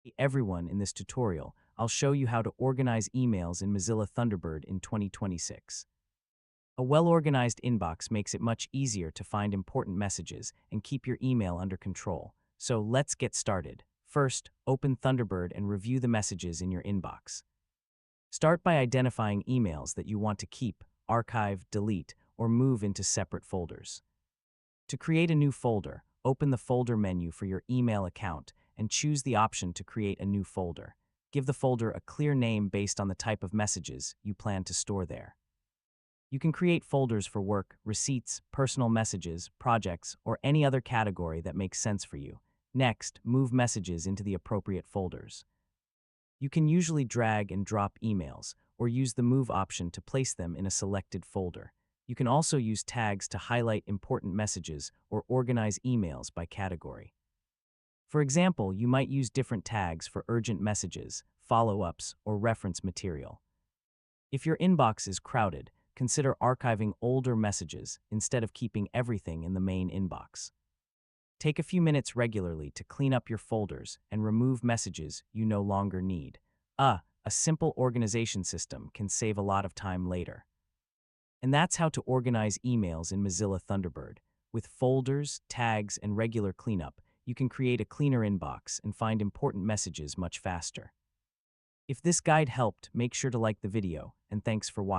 Hey everyone, in this tutorial, I'll show you how to organize emails in Mozilla Thunderbird in 2026. A well-organized inbox makes it much easier to find important messages and keep your email under control. So let's get started. First, open Thunderbird and review the messages in your inbox. Start by identifying emails that you want to keep, archive, delete, or move into separate folders. To create a new folder, open the folder menu for your email account and choose the option to create a new folder. Give the folder a clear name based on the type of messages you plan to store there. You can create folders for work, receipts, personal messages, projects, or any other category that makes sense for you. Next, move messages into the appropriate folders. You can usually drag and drop emails, or use the Move option to place them in a selected folder. You can also use tags to highlight important messages or organize emails by category. For example, you might use different tags for urgent messages, follow-ups, or reference material. If your inbox is crowded, consider archiving older messages instead of keeping everything in the main inbox. Take a few minutes regularly to clean up your folders and remove messages you no longer need. A simple organization system can save a lot of time later. And that's how to organize emails in Mozilla Thunderbird. With folders, tags, and regular cleanup, you can create a cleaner inbox and find important messages much faster. If this guide helped, make sure to like the video, and thanks for watching.